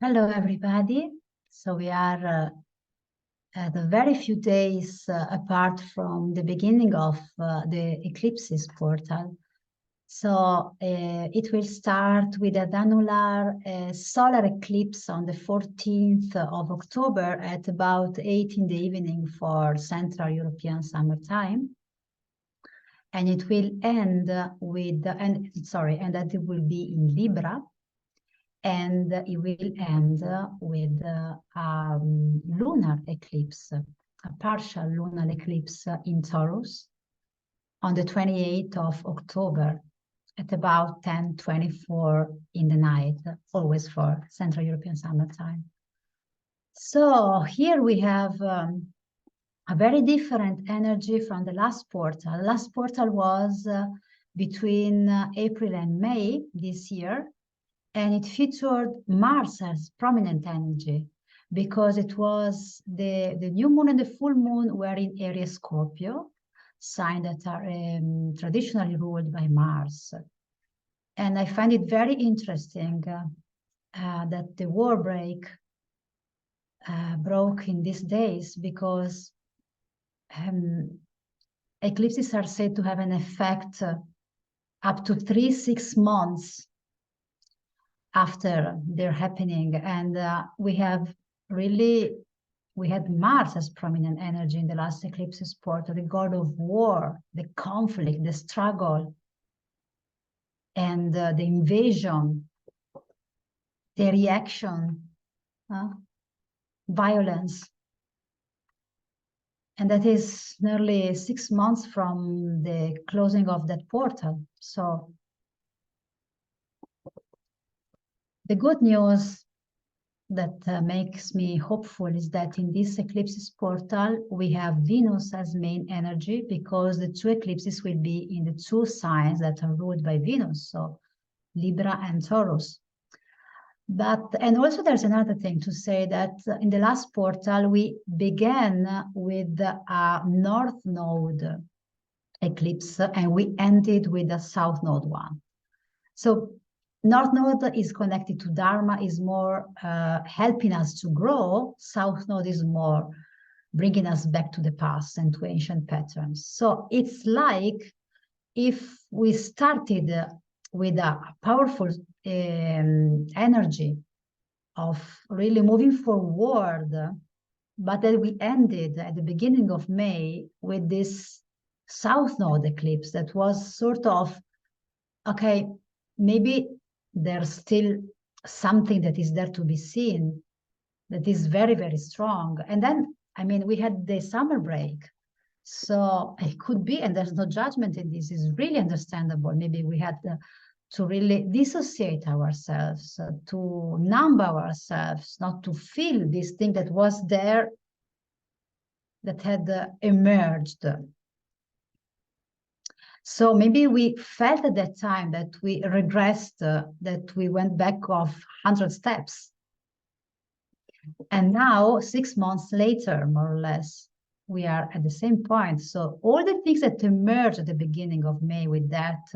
Hello, everybody. So we are at a very few days apart from the beginning of the eclipses portal. So it will start with an annular solar eclipse on the 14th of October at about 8 in the evening for Central European Summertime. And it will end with, and that it will be in Libra. And it will end with a lunar eclipse, a partial lunar eclipse in Taurus on the 28th of October at about 10:24 in the night, always for Central European Summertime. So here we have a very different energy from the last portal. The last portal was between April and May this year, and it featured Mars as prominent energy because it was the new moon and the full moon were in Aries Scorpio, signs that are traditionally ruled by Mars. And I find it very interesting that the war broke in these days because eclipses are said to have an effect up to 3-6 months after they're happening. And we had Mars as prominent energy in the last eclipses portal, the god of war, the conflict, the struggle, and the invasion, the reaction, violence. And that is nearly 6 months from the closing of that portal. So the good news that makes me hopeful is that in this eclipses portal, we have Venus as main energy because the two eclipses will be in the two signs that are ruled by Venus, so Libra and Taurus. And also there's another thing to say that in the last portal, we began with a North Node eclipse and we ended with a South Node one. So North Node is connected to Dharma, is more helping us to grow. South Node is more bringing us back to the past and to ancient patterns. So it's like if we started with a powerful energy of really moving forward, but then we ended at the beginning of May with this South Node eclipse that was sort of, okay, maybe there's still something that is there to be seen that is very, very strong. And then, I mean, we had the summer break. So it could be, and there's no judgment in this, is really understandable. Maybe we had to really dissociate ourselves, to numb ourselves, not to feel this thing that was there, that had emerged. So maybe we felt at that time that we regressed, that we went back of 100 steps. And now, 6 months later, more or less, we are at the same point. So all the things that emerged at the beginning of May with that,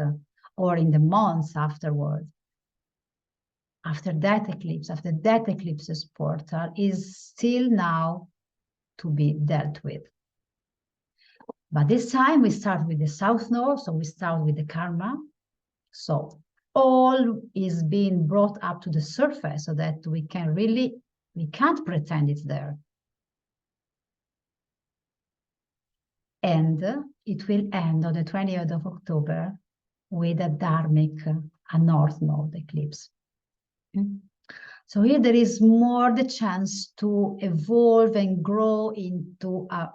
or in the months afterward, after that eclipse's portal, is still now to be dealt with. But this time we start with the South Node, so we start with the karma. So all is being brought up to the surface so that we can't pretend it's there. And it will end on the 20th of October with a dharmic, a North Node eclipse. So here there is more the chance to evolve and grow into a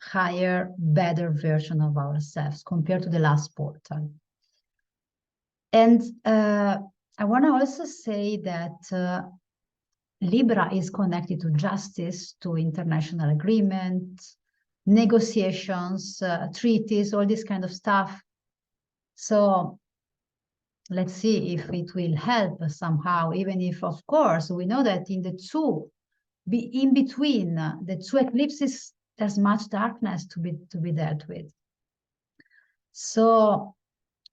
higher, better version of ourselves compared to the last portal. And I want to also say that Libra is connected to justice, to international agreement, negotiations, treaties, all this kind of stuff. So let's see if it will help somehow, even if, of course, we know that in between the two eclipses, there's much darkness to be dealt with. So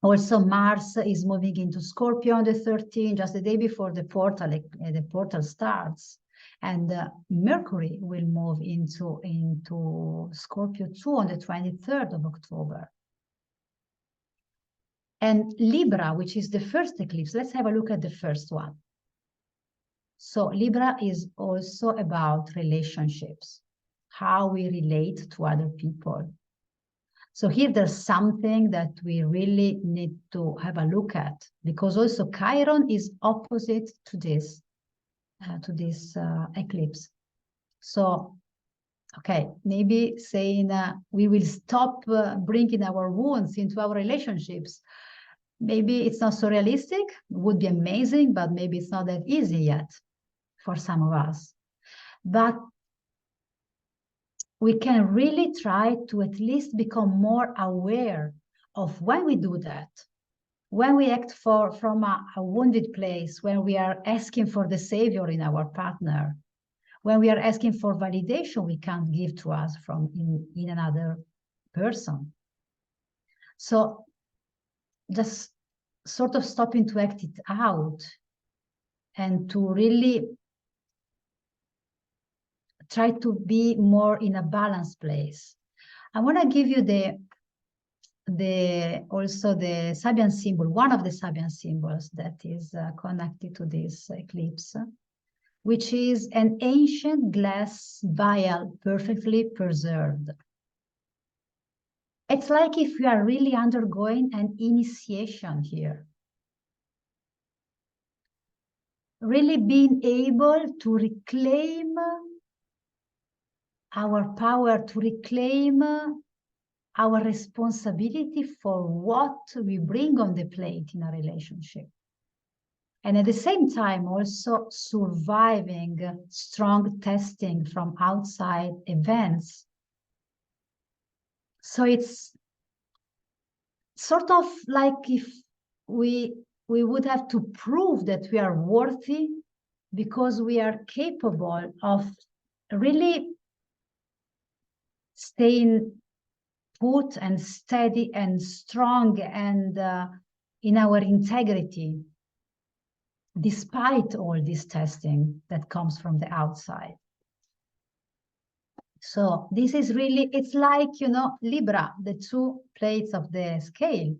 Also, Mars is moving into Scorpio on the 13th, just the day before the portal starts. And Mercury will move into Scorpio too on the 23rd of October. And Libra, which is the first eclipse, let's have a look at the first one. So Libra is also about relationships, how we relate to other people. So here there's something that we really need to have a look at, because also Chiron is opposite to this eclipse. So, okay, maybe saying we will stop bringing our wounds into our relationships. Maybe it's not so realistic, would be amazing, but maybe it's not that easy yet for some of us. But we can really try to at least become more aware of when we do that, when we act from a wounded place, when we are asking for the savior in our partner, when we are asking for validation we can't give to us from in another person. So just sort of stopping to act it out and to really try to be more in a balanced place. I want to give you also the Sabian symbol, one of the Sabian symbols that is connected to this eclipse, which is an ancient glass vial perfectly preserved. It's like if we are really undergoing an initiation here. Really being able to reclaim our power, to reclaim our responsibility for what we bring on the plate in a relationship. And at the same time, also surviving strong testing from outside events. So it's sort of like if we would have to prove that we are worthy because we are capable of really staying put and steady and strong and in our integrity, despite all this testing that comes from the outside. So this is really, it's like, you know, Libra, the two plates of the scale.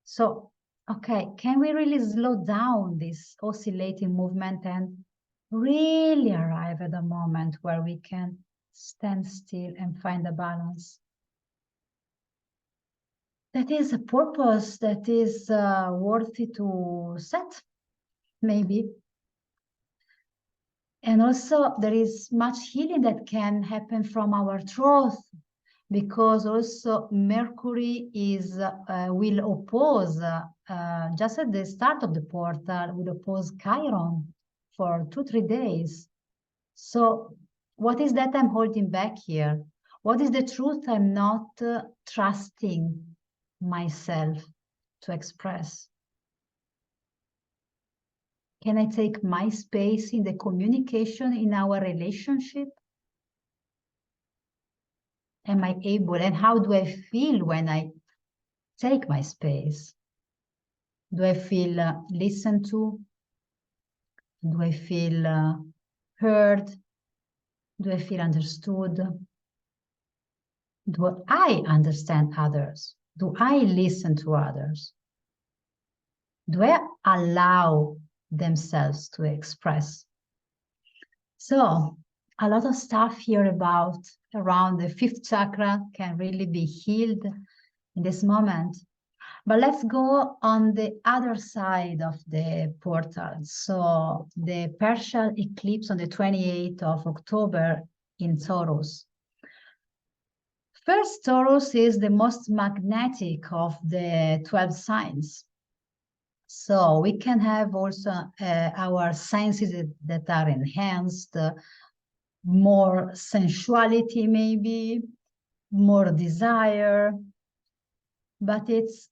So, okay, can we really slow down this oscillating movement and really arrive at a moment where we can stand still and find a balance? That is a purpose that is worthy to set, maybe. And also there is much healing that can happen from our truth, because also Mercury is will oppose, just at the start of the portal, will oppose Chiron for 2-3 days. So what is that I'm holding back here? What is the truth I'm not trusting myself to express? Can I take my space in the communication in our relationship? Am I able? And how do I feel when I take my space? Do I feel listened to? Do I feel heard? Do I feel understood? Do I understand others? Do I listen to others? Do I allow themselves to express? So a lot of stuff here around the fifth chakra can really be healed in this moment. But let's go on the other side of the portal. So the partial eclipse on the 28th of October in Taurus. First, Taurus is the most magnetic of the 12 signs. So we can have also our senses that are enhanced, more sensuality maybe, more desire, but it's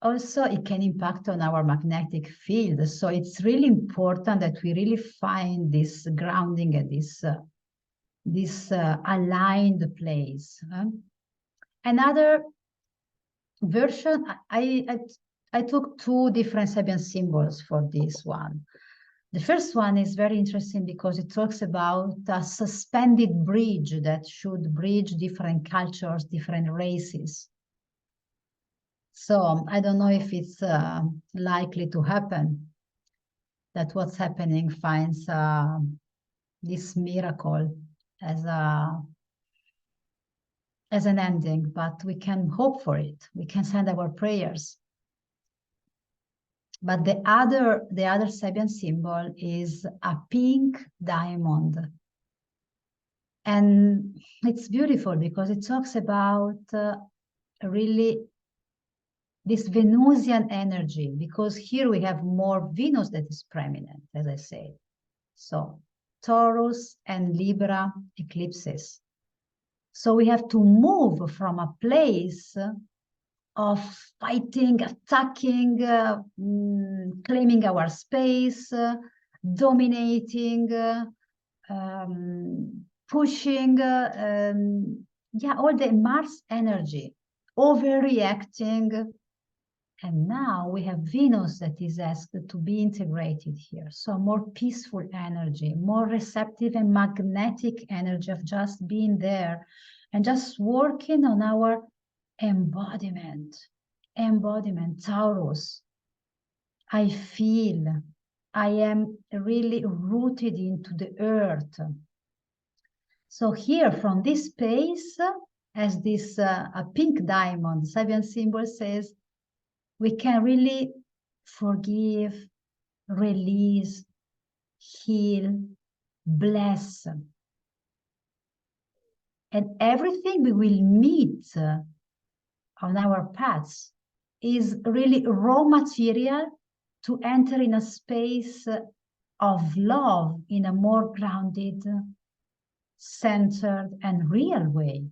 also, it can impact on our magnetic field. So it's really important that we really find this grounding and this aligned place. Another version, I took two different Sabian symbols for this one. The first one is very interesting because it talks about a suspended bridge that should bridge different cultures, different races. So I don't know if it's likely to happen, that what's happening finds this miracle as an ending, but we can hope for it. We can send our prayers. But the other Sabian symbol is a pink diamond. And it's beautiful because it talks about really this Venusian energy, because here we have more Venus that is preeminent, as I said. So Taurus and Libra eclipses. So we have to move from a place of fighting, attacking, claiming our space, dominating, pushing, yeah, all the Mars energy, overreacting. And now we have Venus that is asked to be integrated here. So more peaceful energy, more receptive and magnetic energy of just being there and just working on our embodiment, Taurus. I feel I am really rooted into the earth. So here from this space, as this a pink diamond, Sabian symbol says, we can really forgive, release, heal, bless. And everything we will meet on our paths is really raw material to enter in a space of love in a more grounded, centered, and real way.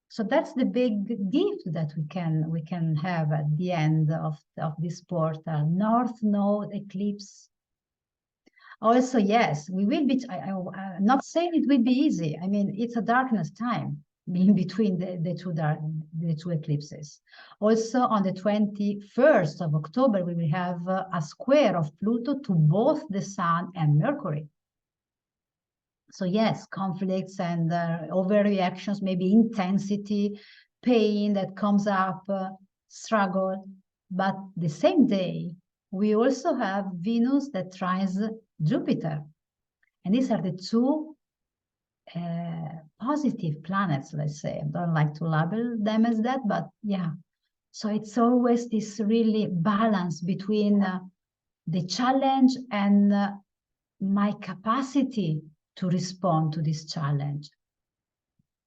So that's the big gift that we can have at the end of this portal. North Node eclipse. Also, yes, we will be, I'm not saying it will be easy. I mean, it's a darkness time in between the two eclipses. Also, on the 21st of October, we will have a square of Pluto to both the Sun and Mercury. So yes, conflicts and overreactions, maybe intensity, pain that comes up, struggle. But the same day, we also have Venus that trines Jupiter. And these are the two positive planets, let's say. I don't like to label them as that, but yeah. So it's always this really balance between the challenge and my capacity to respond to this challenge.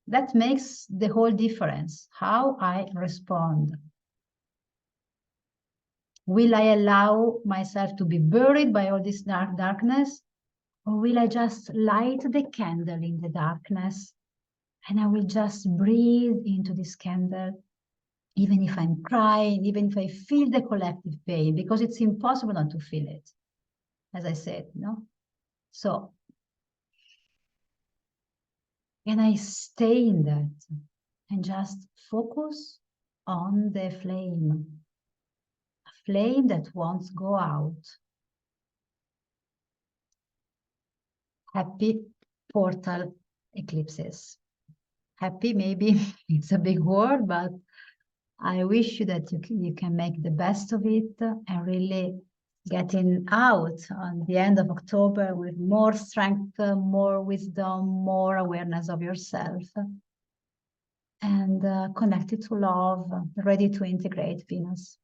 That makes the whole difference, how I respond. Will I allow myself to be buried by all this darkness? Or will I just light the candle in the darkness and I will just breathe into this candle, even if I'm crying, even if I feel the collective pain, because it's impossible not to feel it, as I said, no? So, and I stay in that and just focus on the flame, a flame that won't go out. Happy portal eclipses. Happy, maybe it's a big word, but I wish you that you can make the best of it and really getting out on the end of October with more strength, more wisdom, more awareness of yourself, and connected to love, ready to integrate Venus.